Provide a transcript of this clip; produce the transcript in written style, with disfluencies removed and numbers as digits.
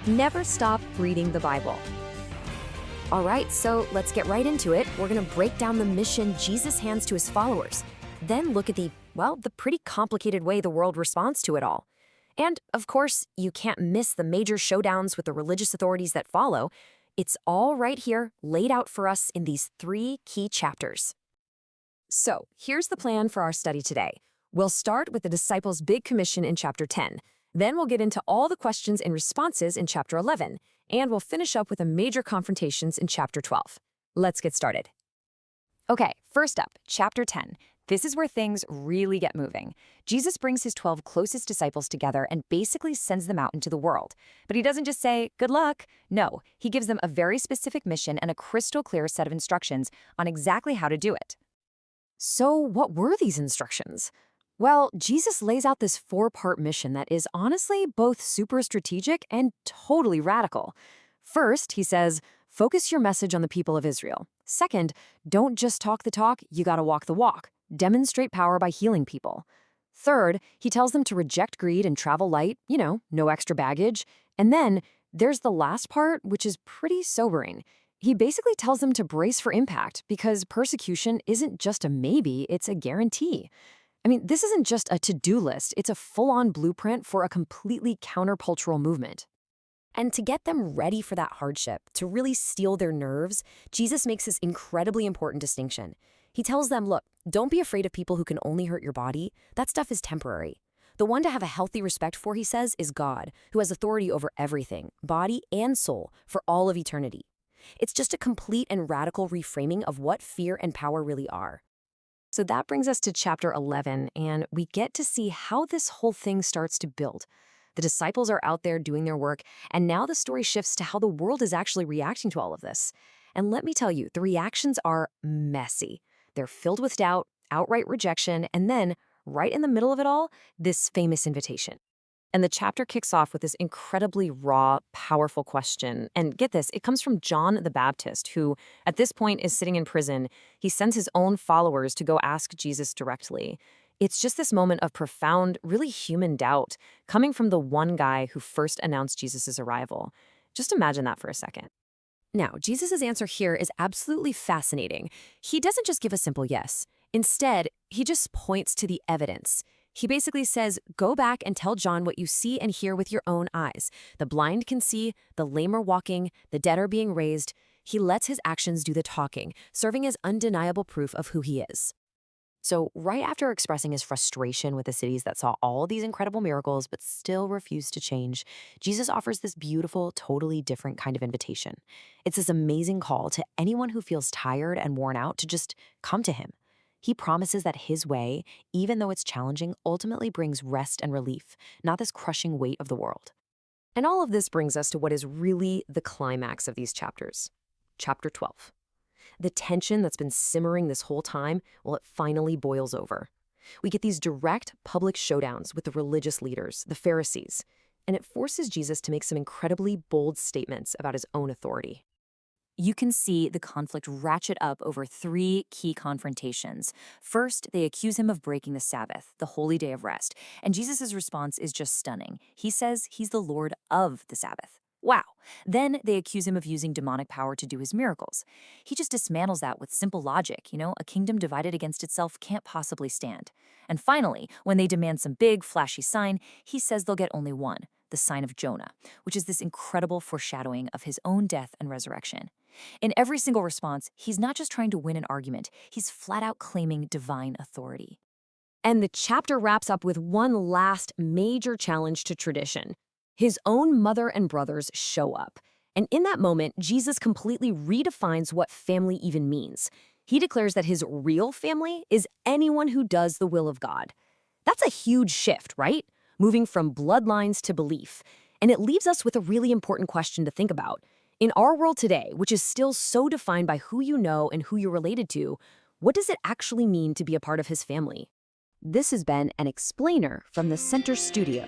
Never stop reading the Bible. All right, so let's get right into it. We're going to break down the mission Jesus hands to his followers, then look at the pretty complicated way the world responds to it all. And, of course, you can't miss the major showdowns with the religious authorities that follow. It's all right here, laid out for us in these 3 key chapters. So, here's the plan for our study today. We'll start with the disciples' big commission in chapter 10. Then we'll get into all the questions and responses in chapter 11. And we'll finish up with the major confrontations in chapter 12. Let's get started. Okay, first up, chapter 10. This is where things really get moving. Jesus brings his 12 closest disciples together and basically sends them out into the world. But he doesn't just say, good luck. No, he gives them a very specific mission and a crystal clear set of instructions on exactly how to do it. So what were these instructions? Well, Jesus lays out this 4-part mission that is honestly both super strategic and totally radical. First, he says, focus your message on the people of Israel. Second, don't just talk the talk, you gotta walk the walk. Demonstrate power by healing people. Third, he tells them to reject greed and travel light, no extra baggage. And then there's the last part, which is pretty sobering. He basically tells them to brace for impact because persecution isn't just a maybe, it's a guarantee. I mean, this isn't just a to-do list, it's a full-on blueprint for a completely countercultural movement. And to get them ready for that hardship, to really steel their nerves, Jesus makes this incredibly important distinction. He tells them, look, don't be afraid of people who can only hurt your body. That stuff is temporary. The one to have a healthy respect for, he says, is God, who has authority over everything, body and soul, for all of eternity. It's just a complete and radical reframing of what fear and power really are. So that brings us to chapter 11, and we get to see how this whole thing starts to build. The disciples are out there doing their work, and now the story shifts to how the world is actually reacting to all of this. And let me tell you, the reactions are messy. They're filled with doubt, outright rejection, and then, right in the middle of it all, this famous invitation. And the chapter kicks off with this incredibly raw, powerful question. And get this, it comes from John the Baptist, who at this point is sitting in prison. He sends his own followers to go ask Jesus directly. It's just this moment of profound, really human doubt coming from the one guy who first announced Jesus' arrival. Just imagine that for a second. Now, Jesus' answer here is absolutely fascinating. He doesn't just give a simple yes. Instead, he just points to the evidence. He basically says, go back and tell John what you see and hear with your own eyes. The blind can see, the lame are walking, the dead are being raised. He lets his actions do the talking, serving as undeniable proof of who he is. So right after expressing his frustration with the cities that saw all these incredible miracles but still refused to change, Jesus offers this beautiful, totally different kind of invitation. It's this amazing call to anyone who feels tired and worn out to just come to him. He promises that his way, even though it's challenging, ultimately brings rest and relief, not this crushing weight of the world. And all of this brings us to what is really the climax of these chapters. Chapter 12. The tension that's been simmering this whole time, it finally boils over. We get these direct public showdowns with the religious leaders, the Pharisees, and it forces Jesus to make some incredibly bold statements about his own authority. You can see the conflict ratchet up over 3 key confrontations. First, they accuse him of breaking the Sabbath, the holy day of rest, and Jesus' response is just stunning. He says he's the Lord of the Sabbath. Wow. Then they accuse him of using demonic power to do his miracles. He just dismantles that with simple logic. A kingdom divided against itself can't possibly stand. And finally, when they demand some big, flashy sign, he says they'll get only one, the sign of Jonah, which is this incredible foreshadowing of his own death and resurrection. In every single response, he's not just trying to win an argument, he's flat out claiming divine authority. And the chapter wraps up with one last major challenge to tradition. His own mother and brothers show up. And in that moment, Jesus completely redefines what family even means. He declares that his real family is anyone who does the will of God. That's a huge shift, right? Moving from bloodlines to belief. And it leaves us with a really important question to think about. In our world today, which is still so defined by who you know and who you're related to, what does it actually mean to be a part of his family? This has been an explainer from the Center Studio.